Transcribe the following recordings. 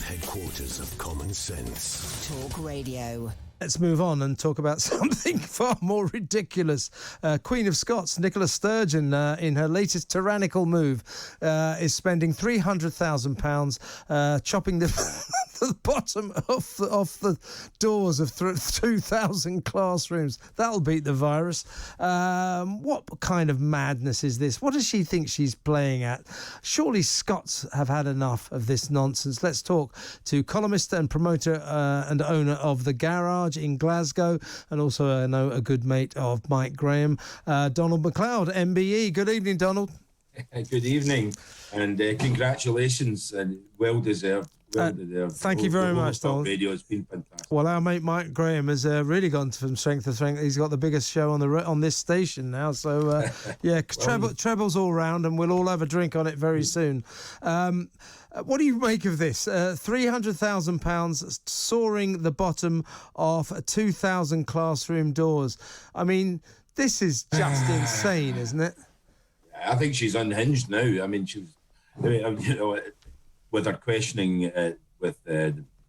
headquarters of common sense. Talk Radio. Let's move on and talk about something far more ridiculous. Queen of Scots, Nicola Sturgeon, in her latest tyrannical move, is spending £300,000 chopping the bottom off the doors of 2,000 classrooms. That'll beat the virus. What kind of madness is this? What does she think she's playing at? Surely Scots have had enough of this nonsense. Let's talk to columnist and promoter and owner of The Garage in Glasgow, and also I know a good mate of Mike Graham, Donald McLeod, MBE. Good evening, Donald. Good evening, and congratulations, and well deserved. Thank you very much, Donald. Radio has been fantastic. Well, our mate Mike Graham has really gone from strength to strength. He's got the biggest show on this station now. So, yeah, trebles all round, and we'll all have a drink on it very soon. What do you make of this? £300,000 soaring the bottom of 2,000 classroom doors. I mean, this is just insane, isn't it? I think she's unhinged now. I mean, with her questioning with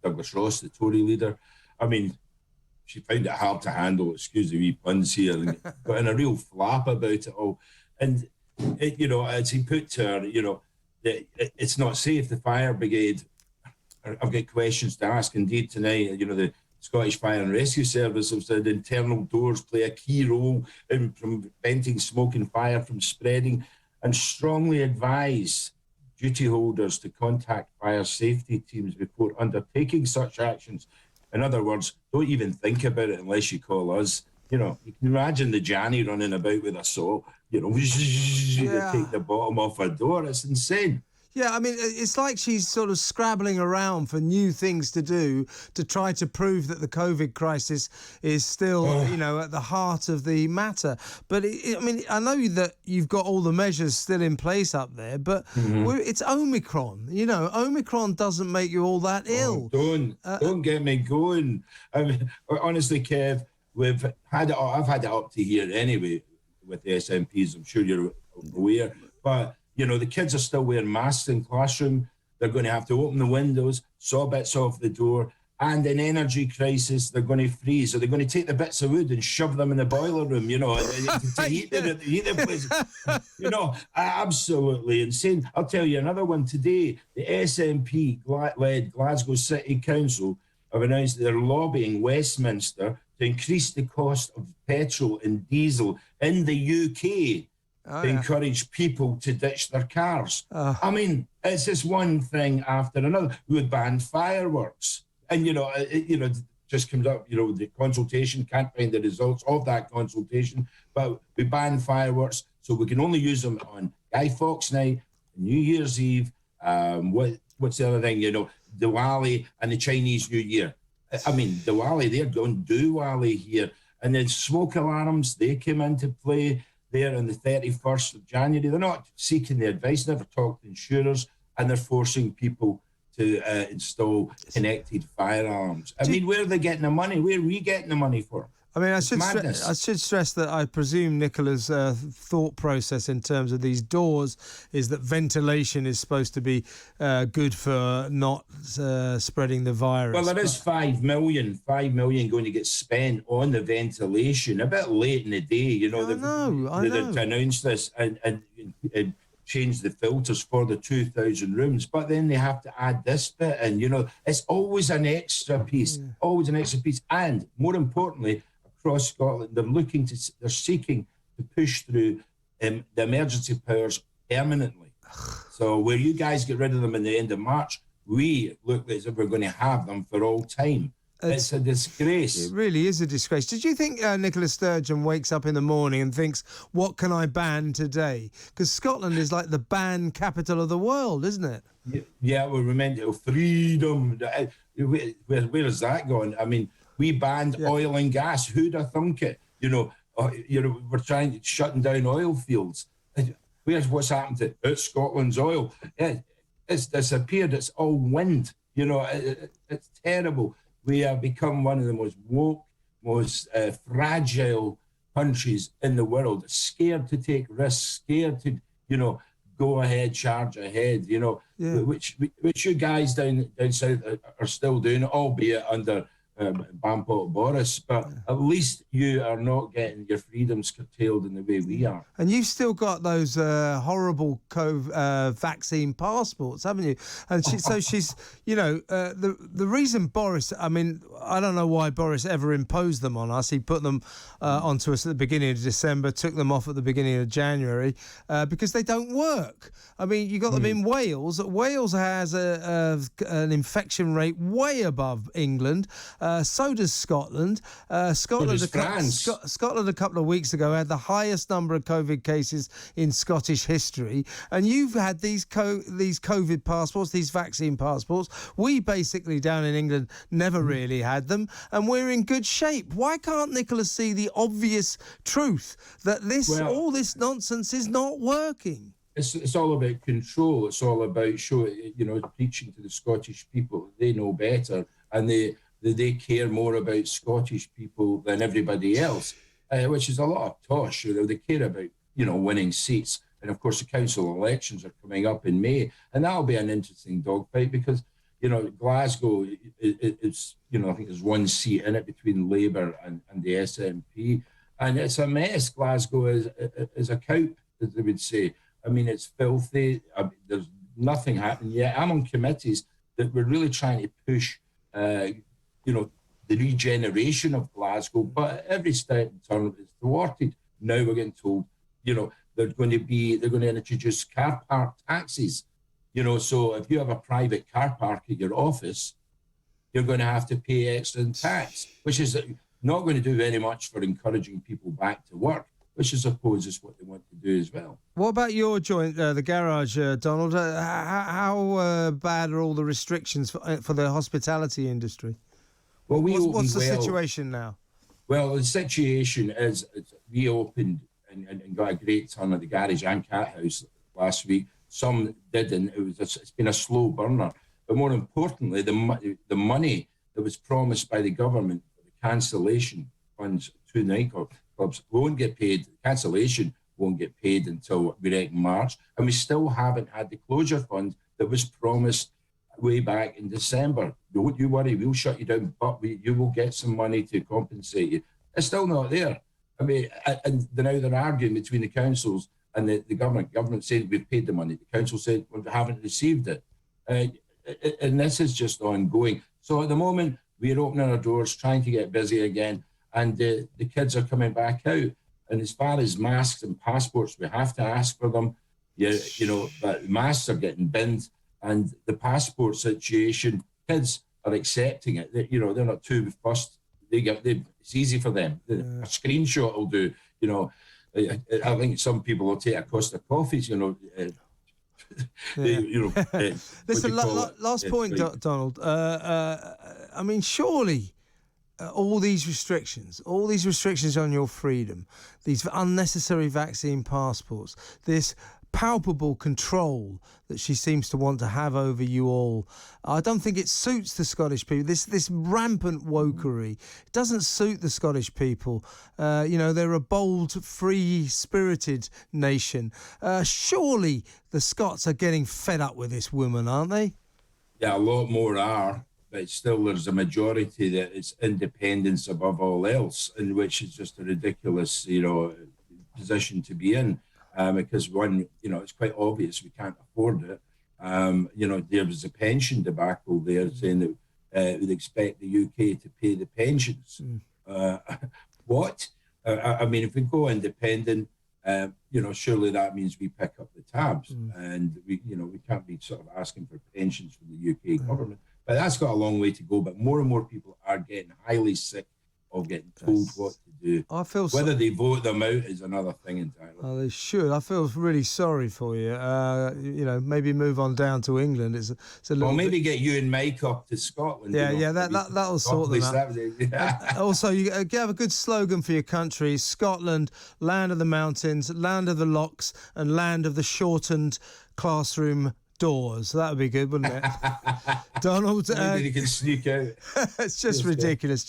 Douglas Ross, the Tory leader, I mean, she found it hard to handle, excuse the wee puns here, and got in a real flap about it all. And, as he put to her, it's not safe, the fire brigade. I've got questions to ask. Indeed, tonight, the Scottish Fire and Rescue Service have said internal doors play a key role in preventing smoke and fire from spreading, and strongly advise duty holders to contact fire safety teams before undertaking such actions. In other words, don't even think about it unless you call us. You can imagine the Janny running about with a saw, to take the bottom off a door. It's insane. Yeah, I mean, it's like she's sort of scrabbling around for new things to do to try to prove that the COVID crisis is still, at the heart of the matter. But, I know that you've got all the measures still in place up there, but it's Omicron. Omicron doesn't make you all that ill. Don't get me going. I mean, honestly, Kev, I've had it up to here anyway with the SNPs, I'm sure you're aware. But, the kids are still wearing masks in classroom. They're going to have to open the windows, saw bits off the door. And in energy crisis, they're going to freeze. So they're going to take the bits of wood and shove them in the boiler room, to heat the place. Absolutely insane. I'll tell you another one today. The SNP-led Glasgow City Council have announced they're lobbying Westminster to increase the cost of petrol and diesel in the UK. To encourage people to ditch their cars. I mean, it's just one thing after another. We would ban fireworks. And, it just comes up, the consultation, can't find the results of that consultation, but we ban fireworks, so we can only use them on Guy Fawkes Night, New Year's Eve, what's the other thing, Diwali and the Chinese New Year. I mean, Diwali, they're going Diwali here. And then smoke alarms, they came into play there on the 31st of January. They're not seeking the advice, never talked to insurers, and they're forcing people to install connected firearms. I mean, where are they getting the money? Where are we getting the money for? I mean, I should stress that I presume Nicola's thought process in terms of these doors is that ventilation is supposed to be good for not spreading the virus. Well, there is 5 million going to get spent on the ventilation. A bit late in the day, they've announced this and change the filters for the 2,000 rooms, but then they have to add this bit, and it's always an extra piece, and more importantly, across Scotland, they're seeking to push through the emergency powers permanently. So where you guys get rid of them in the end of March, we look as if we're going to have them for all time. It's a disgrace. It really is a disgrace. Did you think Nicola Sturgeon wakes up in the morning and thinks, what can I ban today? Because Scotland is like the ban capital of the world, isn't it? Yeah, well, we're meant to freedom. Where is that going? I mean, we banned oil and gas. Who'd have thunk it? We're shutting down oil fields. What's happened to it? Scotland's oil? It's disappeared. It's all wind. It's terrible. We have become one of the most woke, most fragile countries in the world, scared to take risks, scared to, go ahead, charge ahead, you know, Yeah. which you guys down south are still doing, albeit under Bampot Boris, but at least you are not getting your freedoms curtailed in the way we are. And you've still got those horrible vaccine passports, haven't you? And so she's, you know, the reason Boris, I mean, I don't know why Boris ever imposed them on us. He put them onto us at the beginning of December, took them off at the beginning of January, because they don't work. I mean, you got them in Wales. Wales has an infection rate way above England. So does Scotland. Scotland a couple of weeks ago had the highest number of COVID cases in Scottish history. And you've had these COVID passports, these vaccine passports. We basically down in England never really had them, and we're in good shape. Why can't Nicola see the obvious truth that all this nonsense is not working? It's all about control. It's all about preaching to the Scottish people. They know better, and they care more about Scottish people than everybody else, which is a lot of tosh. You know, they care about winning seats, and of course the council elections are coming up in May, and that'll be an interesting dogfight because Glasgow is I think there's one seat in it between Labour and the SNP, and it's a mess. Glasgow is a cow, as they would say. I mean, it's filthy. There's nothing happening yet. I'm on committees that we're really trying to push, the regeneration of Glasgow, but every step in turn is thwarted. Now we're getting told, they're going to introduce car park taxes. So if you have a private car park at your office, you're going to have to pay extra in tax, which is not going to do very much for encouraging people back to work, which I suppose is what they want to do as well. What about your joint, the garage, Donald? How bad are all the restrictions for the hospitality industry? Well, what's the situation now? Well, the situation is we opened and got a great turn at the garage and cat house last week. Some didn't. It's been a slow burner. But more importantly, the money that was promised by the government for the cancellation funds to nightclubs won't get paid. The cancellation won't get paid until we reckon March, and we still haven't had the closure fund that was promised way back in December. Don't you worry, we'll shut you down, but you will get some money to compensate you. It's still not there. I mean, and now they're arguing between the councils and the government. Government saying we've paid the money. The council said we haven't received it. And this is just ongoing. So at the moment, we're opening our doors, trying to get busy again, and the kids are coming back out. And as far as masks and passports, we have to ask for them. But masks are getting binned, and the passport situation, kids are accepting it. They're not too fussed. It's easy for them. A screenshot will do. I think some people will take a Costa coffees. Listen, last point, Donald. I mean, surely all these restrictions on your freedom, these unnecessary vaccine passports, this palpable control that she seems to want to have over you all, I don't think it suits the Scottish people. This rampant wokery doesn't suit the Scottish people. They're a bold, free-spirited nation. Surely the Scots are getting fed up with this woman, aren't they? Yeah, a lot more are, but still there's a majority that it's independence above all else, and which is just a ridiculous, position to be in. Because one, it's quite obvious we can't afford it. There was a pension debacle there saying that we'd expect the UK to pay the pensions. What? I mean, if we go independent, surely that means we pick up the tabs, and we can't be sort of asking for pensions from the UK government. But that's got a long way to go. But more and more people are getting highly sick of getting told what to do. I feel whether they vote them out is another thing entirely. Oh, they should. I feel really sorry for you. Maybe move on down to England. It's a little. Or maybe get you and Mike up to Scotland. Yeah, that'll sort them out. Also, you have a good slogan for your country: Scotland, land of the mountains, land of the locks, and land of the shortened classroom doors. That would be good, wouldn't it? Donald, maybe you can sneak out. It's just ridiculous.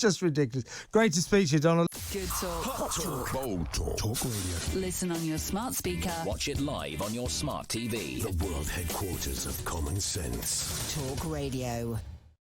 Great to speak to you, Donald. Good talk. Hot talk. Bold talk. Talk radio. Listen on your smart speaker. Watch it live on your smart TV. The world headquarters of common sense. Talk Radio.